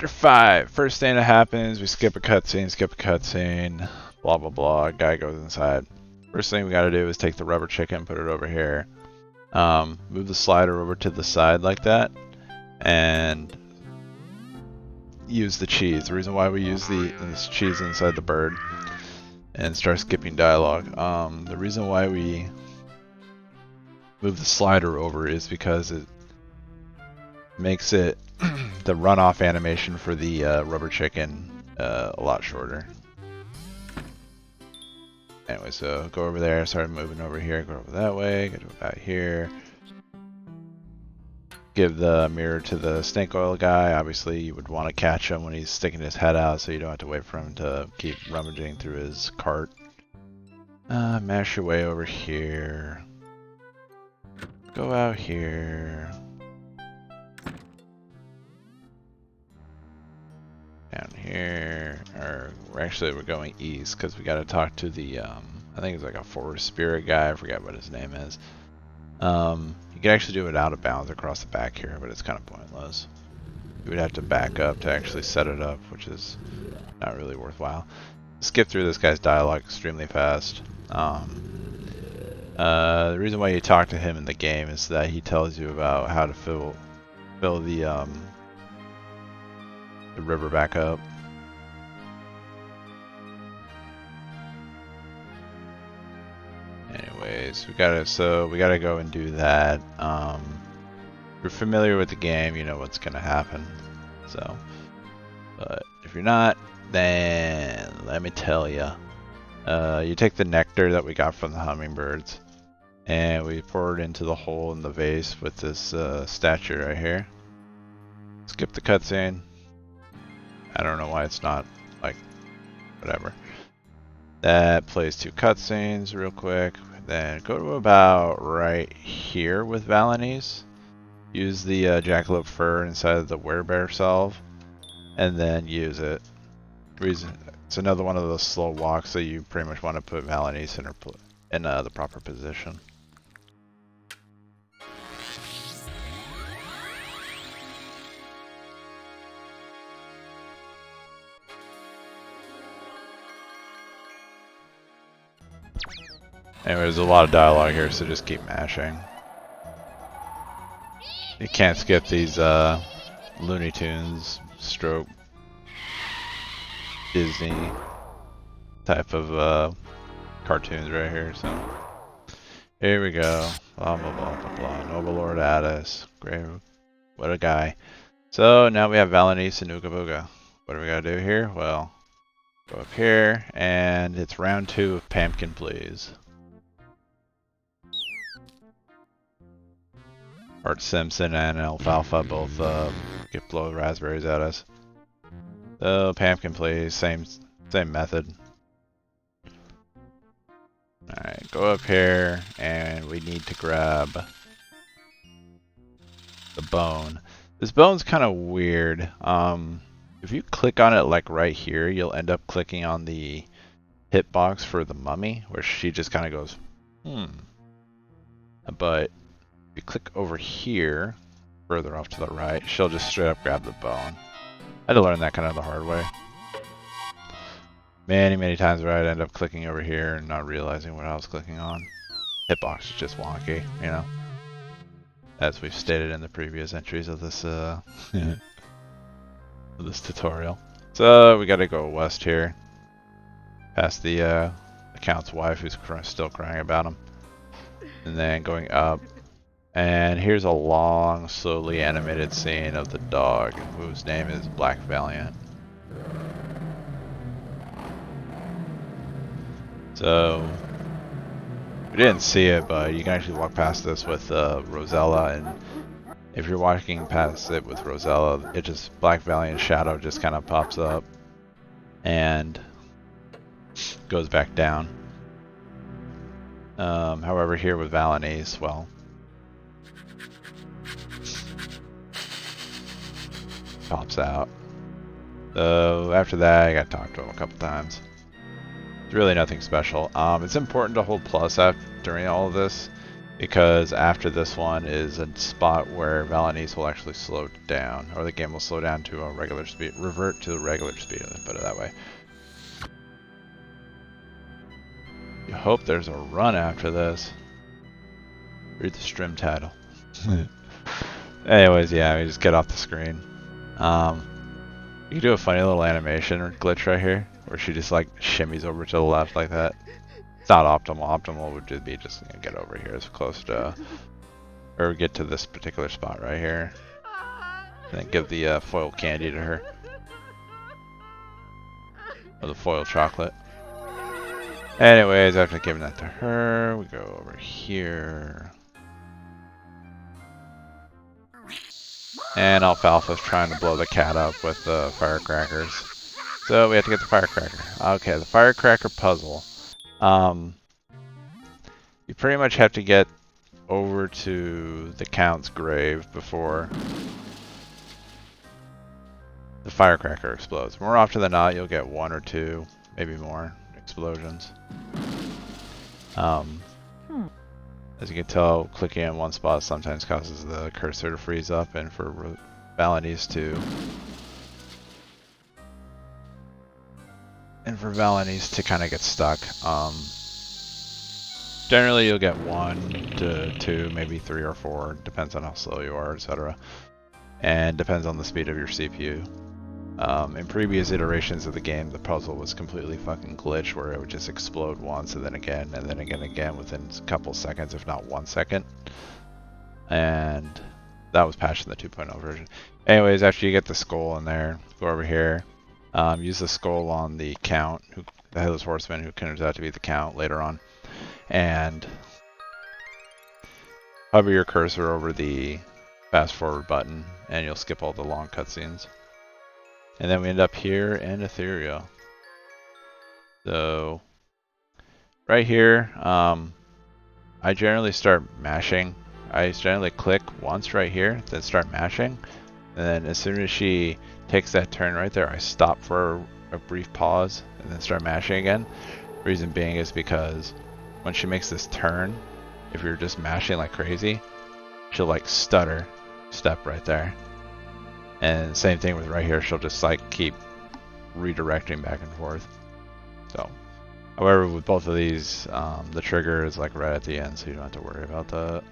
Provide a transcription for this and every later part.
Chapter 5. First thing that happens, we skip a cutscene, blah blah blah. Guy goes inside. First thing we gotta do is take the rubber chicken, put it over here. Move the slider over to the side like that, and use the cheese. The reason why we use this cheese inside the bird and start skipping dialogue. The reason why we move the slider over is because it makes it the runoff animation for the rubber chicken a lot shorter. Anyway, so go over there, start moving over here, go over that way, get to about here. Give the mirror to the snake oil guy. Obviously, you would want to catch him when he's sticking his head out, so you don't have to wait for him to keep rummaging through his cart. Mash your way over here. Go out here. Down here. Or we're going east because we got to talk to the I think it's like a forest spirit guy. I forget what his name is. You can actually do it out of bounds across the back here, but it's kind of pointless. You would have to back up to actually set it up, which is not really worthwhile. Skip through this guy's dialogue extremely fast. The reason why you talk to him in the game is that he tells you about how to fill the river back up. Anyways, we gotta go and do that. If you're familiar with the game, you know what's gonna happen. So, but if you're not, then let me tell you. You take the nectar that we got from the hummingbirds, and we pour it into the hole in the vase with this statue right here. Skip the cutscene. I don't know why it's not like whatever. That plays 2 cutscenes real quick. Then go to about right here with Valenice. Use the jackalope fur inside of the werebear salve, and then use it. It's another one of those slow walks, so you pretty much want to put Valenice in the proper position. Anyway, there's a lot of dialogue here, so just keep mashing. You can't skip these Looney Tunes, stroke, Disney type of cartoons right here. So here we go. Blah blah blah blah blah. Noble Lord Addis. Great, what a guy. So now we have Valenice and Ooga Booga. What do we gotta do here? Well, go up here, and it's round 2 of Pumpkin Please. Art Simpson and Alfalfa both blow raspberries at us. So Pumpkin Please, same method. Alright, go up here, and we need to grab the bone. This bone's kind of weird. If you click on it like right here, you'll end up clicking on the hitbox for the mummy, where she just kind of goes, But if you click over here, further off to the right, she'll just straight up grab the bone. I had to learn that kind of the hard way. Many times where I'd end up clicking over here and not realizing what I was clicking on. Hitbox is just wonky, you know? As we've stated in the previous entries of this of this tutorial. So we gotta go west here. Past the account's wife who's still crying about him. And then going up. And here's a long, slowly animated scene of the dog, whose name is Black Valiant. So, we didn't see it, but you can actually walk past this with Rosella, and if you're walking past it with Rosella, it just, Black Valiant's shadow just kind of pops up and goes back down. However, here with Valenice, well, pops out. So after that, I got to talk to him a couple times. It's really nothing special. It's important to hold plus up during all of this, because after this one is a spot where Valenice will actually slow down, or the game will slow down to a regular speed, revert to the regular speed, let's put it that way. You hope there's a run after this. Read the stream title. Anyways, yeah, we just get off the screen. You can do a funny little animation or glitch right here, where she just like shimmies over to the left like that. It's not optimal. Optimal would just be just get over here as close to, or get to this particular spot right here, and then give the foil candy to her, or the foil chocolate. Anyways, after giving that to her, we go over here. And Alfalfa's trying to blow the cat up with the firecrackers. So we have to get the firecracker. Okay, the firecracker puzzle. You pretty much have to get over to the Count's grave before the firecracker explodes. More often than not, you'll get 1 or 2, maybe more, explosions. As you can tell, clicking in one spot sometimes causes the cursor to freeze up, and for Valenice to kind of get stuck. Generally, you'll get 1 to 2, maybe 3 or 4, depends on how slow you are, etc. And depends on the speed of your CPU. In previous iterations of the game, the puzzle was completely fucking glitched, where it would just explode once and then again within a couple seconds, if not 1 second. And that was patched in the 2.0 version. Anyways, after you get the skull in there, go over here. Use the skull on the Count, the Headless Horseman, who turns out to be the Count later on. And hover your cursor over the fast forward button, and you'll skip all the long cutscenes. And then we end up here in Ethereal. So, right here, I generally start mashing. I generally click once right here, then start mashing. And then as soon as she takes that turn right there, I stop for a brief pause and then start mashing again. Reason being is because when she makes this turn, if you're just mashing like crazy, she'll like stutter step right there. And same thing with right here, she'll just like keep redirecting back and forth. So, however, with both of these, the trigger is like right at the end, so you don't have to worry about that.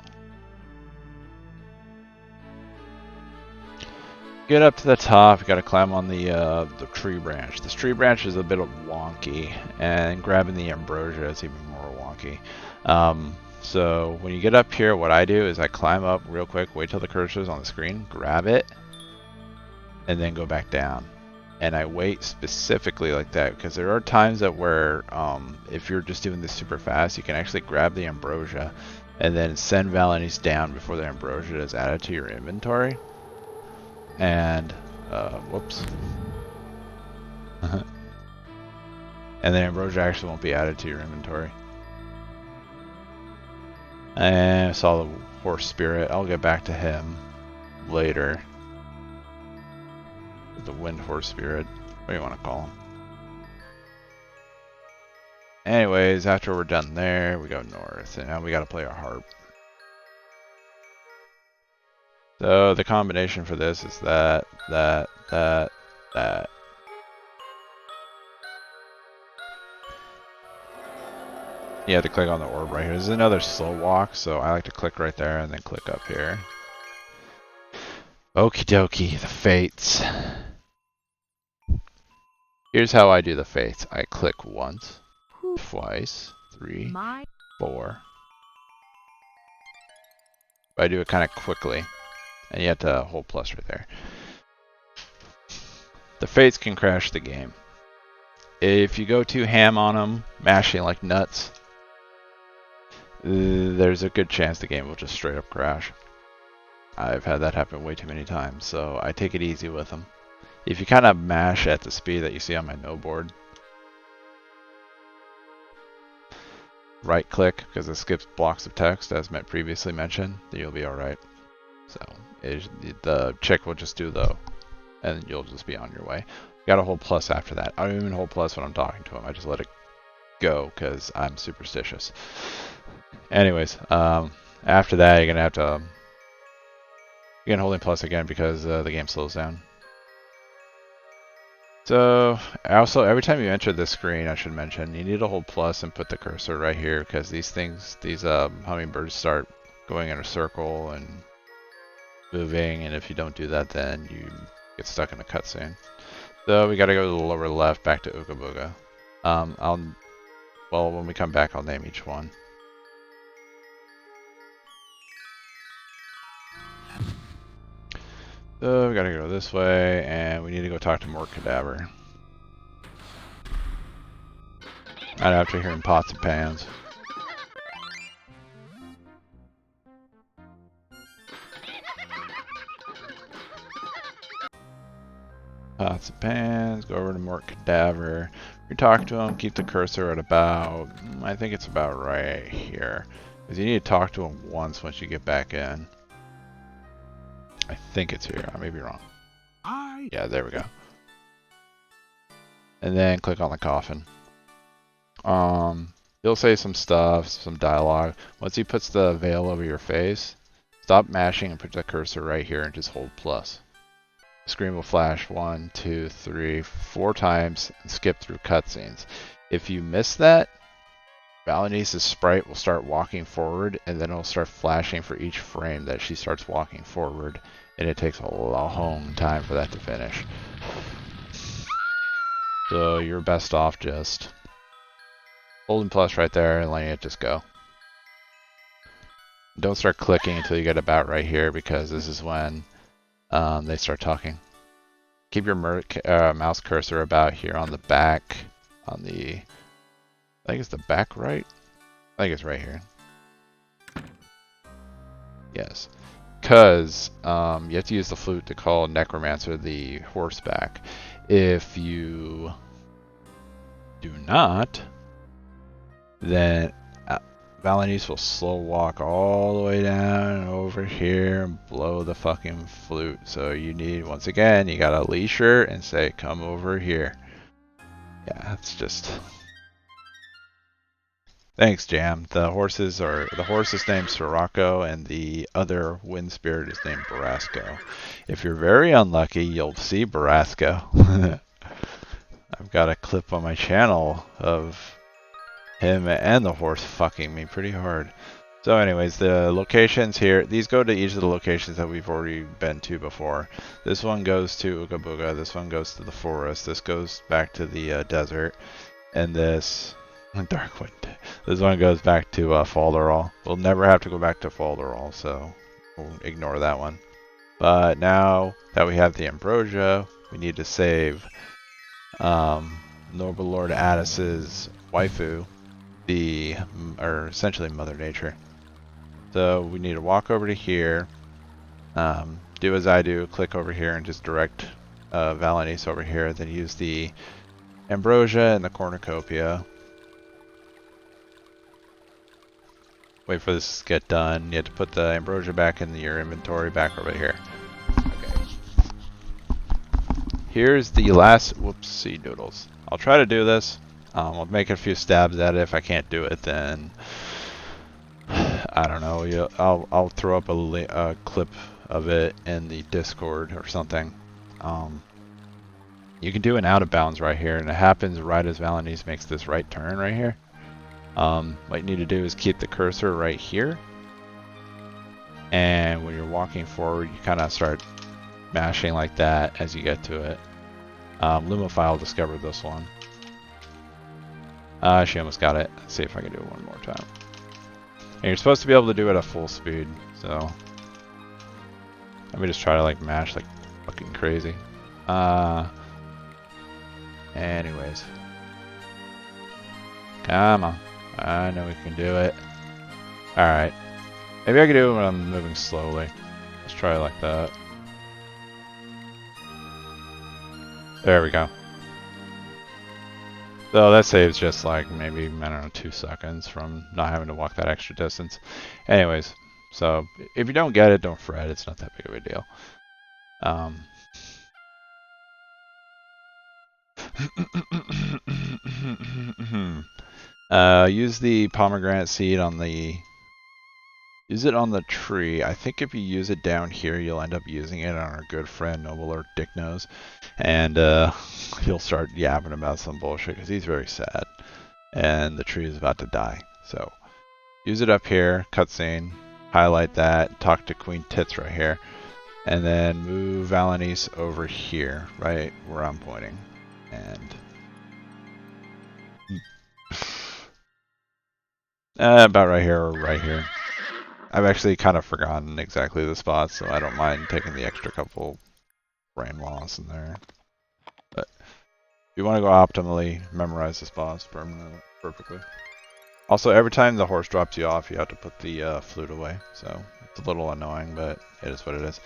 Get up to the top, you gotta climb on the tree branch. This tree branch is a bit wonky, and grabbing the ambrosia is even more wonky. So when you get up here, what I do is I climb up real quick, wait till the cursor's on the screen, grab it, and then go back down. And I wait specifically like that, because there are times that where if you're just doing this super fast, you can actually grab the ambrosia and then send Valenice down before the ambrosia is added to your inventory. And whoops. And the ambrosia actually won't be added to your inventory. And I saw the horse spirit. I'll get back to him later. The wind horse spirit. What do you want to call him? Anyways, after we're done there, we go north. And now we got to play our harp. So the combination for this is that. You have to click on the orb right here. This is another slow walk, so I like to click right there and then click up here. Okie dokie, the fates. Here's how I do the fates. I click once, twice, 3, 4. But I do it kind of quickly. And you have to hold plus right there. The fates can crash the game. If you go too ham on them, mashing like nuts, there's a good chance the game will just straight up crash. I've had that happen way too many times, so I take it easy with them. If you kind of mash at the speed that you see on my no board, right click, because it skips blocks of text as previously mentioned, then you'll be alright. So the chick will just do the, and you'll just be on your way. You gotta hold plus after that. I don't even hold plus when I'm talking to him. I just let it go because I'm superstitious. Anyways, After that, you're gonna have to again holding plus again because the game slows down. So also every time you enter this screen, I should mention you need to hold plus and put the cursor right here because these hummingbirds start going in a circle and moving, and if you don't do that, then you get stuck in a cutscene. So we got to go to the lower left, back to Ooga Booga. Well, when we come back, I'll name each one. So we gotta go this way, and we need to go talk to more cadaver. Right after hearing pots and pans. Pots and pans, go over to more cadaver. You talk to him, keep the cursor at about, I think it's about right here. Because you need to talk to him once you get back in. I think it's here. I may be wrong. Yeah, there we go. And then click on the coffin. He'll say some stuff, some dialogue. Once he puts the veil over your face, stop mashing and put the cursor right here and just hold plus. The screen will flash 1, 2, 3, 4 times and skip through cutscenes. If you miss that, Valenice's sprite will start walking forward, and then it'll start flashing for each frame that she starts walking forward, and it takes a long time for that to finish. So you're best off just holding plus right there and letting it just go. Don't start clicking until you get about right here, because this is when they start talking. Keep your mouse cursor about here on the back, on the, I think it's the back right? I think it's right here. Yes. Because you have to use the flute to call Necromancer the horseback. If you do not, then Valenice will slow walk all the way down over here and blow the fucking flute. So you need, once again, you gotta leash her and say, come over here. Yeah, it's just... Thanks, Jam. The horse is named Sirocco, and the other wind spirit is named Barasco. If you're very unlucky, you'll see Barasco. I've got a clip on my channel of him and the horse fucking me pretty hard. So anyways, the locations here, these go to each of the locations that we've already been to before. This one goes to Ooga Booga, this one goes to the forest, this goes back to the desert, and this... Darkwood. This one goes back to Falderall. We'll never have to go back to Falderall, so we'll ignore that one. But now that we have the Ambrosia, we need to save Noble Lord Addis's waifu, or essentially Mother Nature. So we need to walk over to here, do as I do, click over here and just direct Valenice over here, then use the Ambrosia and the Cornucopia. Wait for this to get done. You have to put the Ambrosia back in your inventory, back over here. Okay. Here's the last, whoopsie doodles. I'll try to do this. I'll make a few stabs at it. If I can't do it, then I don't know. I'll throw up a clip of it in the Discord or something. You can do an out of bounds right here, and it happens right as Valenice makes this right turn right here. What you need to do is keep the cursor right here, and when you're walking forward, you kind of start mashing like that as you get to it. Lumophile discovered this one. She almost got it. Let's see if I can do it one more time. And you're supposed to be able to do it at full speed, so let me just try to like mash like fucking crazy. Anyways, come on. I know we can do it. Alright. Maybe I can do it when I'm moving slowly. Let's try it like that. There we go. So that saves just like maybe, I don't know, 2 seconds from not having to walk that extra distance. Anyways, so if you don't get it, don't fret. It's not that big of a deal. Use the pomegranate seed on the use it on the tree. I think if you use it down here, you'll end up using it on our good friend Noble or Dick Nose, and he'll start yapping about some bullshit because he's very sad, and the tree is about to die. So use it up here, cutscene, highlight that, talk to Queen Tits right here, and then move Valanice over here, right where I'm pointing, and about right here or right here. I've actually kind of forgotten exactly the spots, so I don't mind taking the extra couple frame loss in there. But if you want to go optimally, memorize the spots perfectly. Also, every time the horse drops you off, you have to put the flute away. So it's a little annoying, but it is what it is.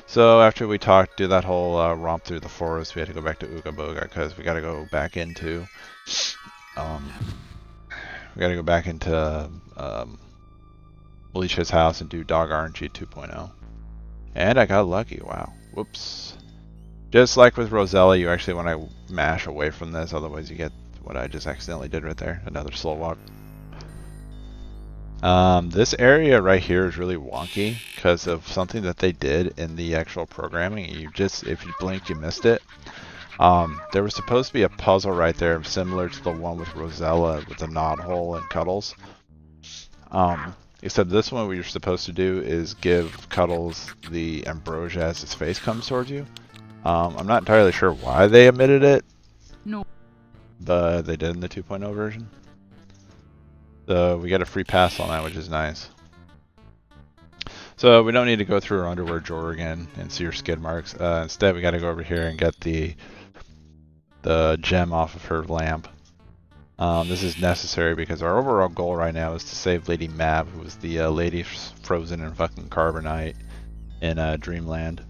So after we do that whole romp through the forest, we had to go back to Ooga Booga because we got to go back into Alicia's house and do Dog RNG 2.0. And I got lucky. Wow. Whoops. Just like with Rosella, you actually want to mash away from this, otherwise you get what I just accidentally did right there. Another slow walk. This area right here is really wonky because of something that they did in the actual programming. If you blinked, you missed it. There was supposed to be a puzzle right there similar to the one with Rosella with the knot hole and Cuddles. Except this one, what you're supposed to do is give Cuddles the ambrosia as his face comes towards you. I'm not entirely sure why they omitted it. No. But they did in the 2.0 version. So we get a free pass on that, which is nice. So we don't need to go through her underwear drawer again and see her skid marks. Instead, we got to go over here and get the gem off of her lamp. This is necessary because our overall goal right now is to save Lady Mab, who was the lady frozen in fucking carbonite in Dreamland.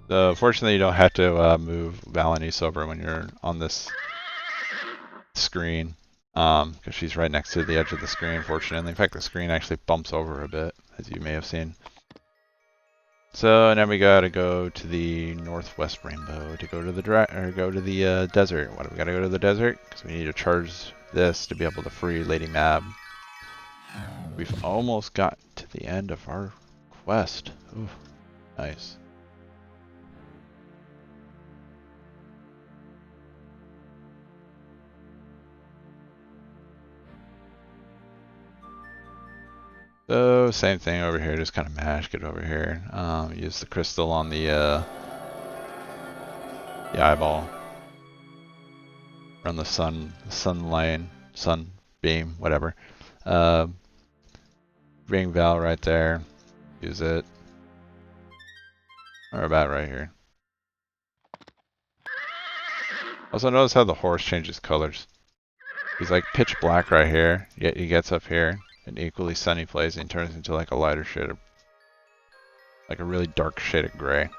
So fortunately, you don't have to move Valanice over when you're on this screen, because she's right next to the edge of the screen, fortunately. In fact, the screen actually bumps over a bit, as you may have seen. So now we gotta go to the northwest rainbow to go to the desert. Why do we gotta go to the desert? Because we need to charge this to be able to free Lady Mab. We've almost got to the end of our quest. Ooh, nice. So same thing over here, just kind of mash, get over here. Use the crystal on the eyeball. Run the sun beam, whatever. Ring Val right there. Use it. Or about right here. Also notice how the horse changes colors. He's like pitch black right here, yet he gets up here. An equally sunny place and turns into like a lighter shade of, like a really dark shade of gray.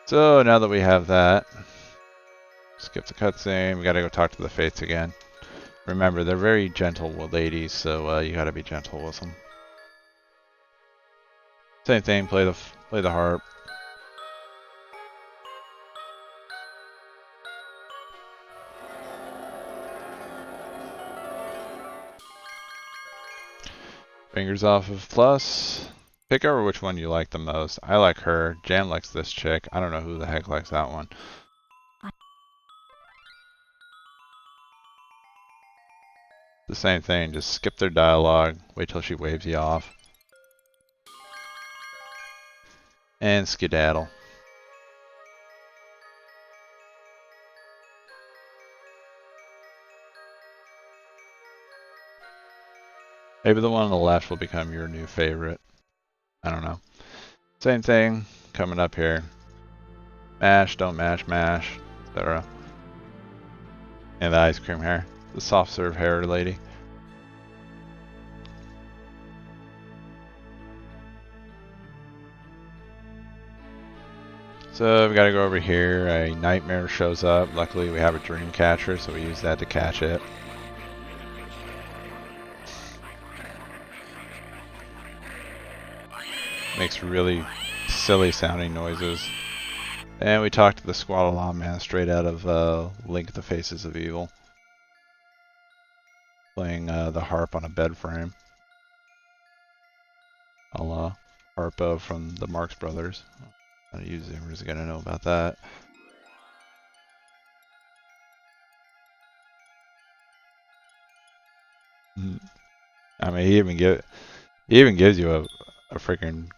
So now that we have that, skip the cutscene, we gotta go talk to the Fates again. Remember, they're very gentle ladies, so you gotta be gentle with them. Same thing, play the harp. Fingers off of plus. Pick over which one you like the most. I like her. Jan likes this chick. I don't know who the heck likes that one. The same thing. Just skip their dialogue. Wait till she waves you off. And skedaddle. Maybe the one on the left will become your new favorite. I don't know. Same thing, coming up here. Mash, don't mash, mash, etc. And the ice cream hair. The soft serve hair lady. So we gotta go over here. A nightmare shows up. Luckily we have a dream catcher, so we use that to catch it. Makes really silly sounding noises. And we talked to the Squalalaw man straight out of Link the Faces of Evil. Playing the harp on a bed frame. Harpo from the Marx Brothers. Users are gonna know about that. I mean, he even gives you a freaking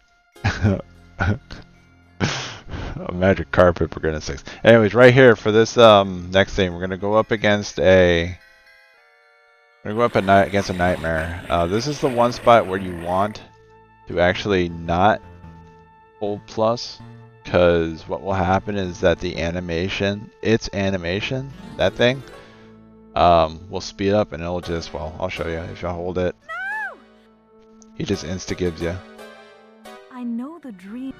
a magic carpet, for goodness sakes. Anyways, right here for this next thing, we're gonna go up against against a nightmare. This is the one spot where you want to actually not hold plus, because what will happen is that the animation, that thing, will speed up and it'll just, well, I'll show you. If you hold it, he just insta-gives you. I know the dream.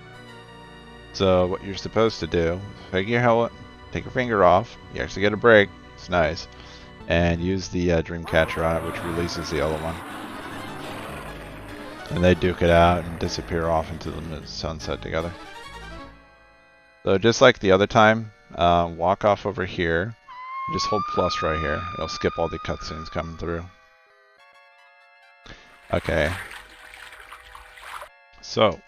So what you're supposed to do, take your finger off, you actually get a break, it's nice, and use the dream catcher on it, which releases the other one. And they duke it out and disappear off into the sunset together. So just like the other time, walk off over here, just hold plus right here, it'll skip all the cutscenes coming through. Okay. So,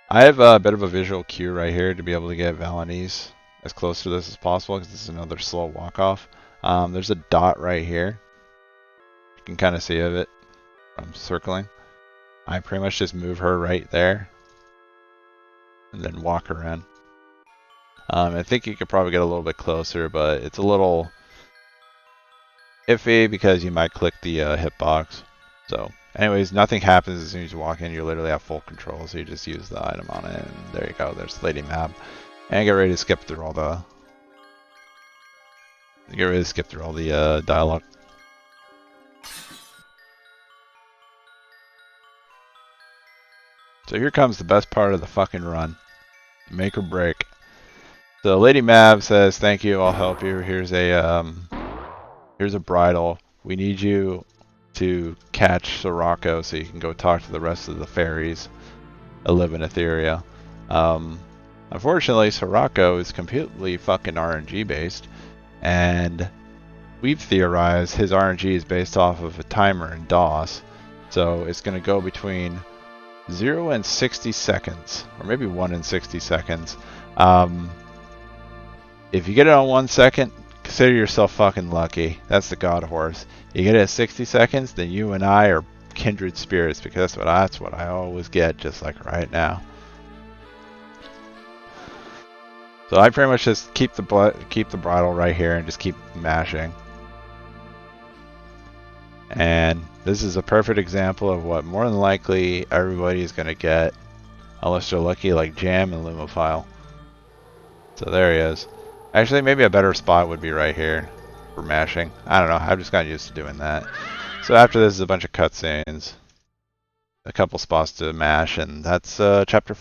I have a bit of a visual cue right here to be able to get Valenice as close to this as possible, because this is another slow walk off. There's a dot right here. You can kind of see of it from circling. I pretty much just move her right there and then walk her in. I think you could probably get a little bit closer, but it's a little iffy because you might click the hitbox. So anyways, nothing happens as soon as you walk in. You literally have full control, so you just use the item on it, and there you go. There's Lady Mab. And get ready to skip through all the dialogue. So here comes the best part of the fucking run. Make or break. So Lady Mab says, "Thank you, I'll help you. Here's a bridle. We need you to catch Sirocco so you can go talk to the rest of the fairies that live in Etheria." Unfortunately, Sirocco is completely fucking RNG based, and we've theorized his RNG is based off of a timer in DOS, so it's going to go between 0 and 60 seconds, or maybe 1 and 60 seconds. If you get it on 1 second, consider yourself fucking lucky. That's the god horse. You get it at 60 seconds, then you and I are kindred spirits, because that's what I always get, just like right now. So I pretty much just keep the bridle right here and just keep mashing. And this is a perfect example of what more than likely everybody is going to get, unless they're lucky like Jam and Lumophile. So there he is. Actually, maybe a better spot would be right here for mashing. I don't know, I've just gotten used to doing that. So after this is a bunch of cutscenes, a couple spots to mash, and that's chapter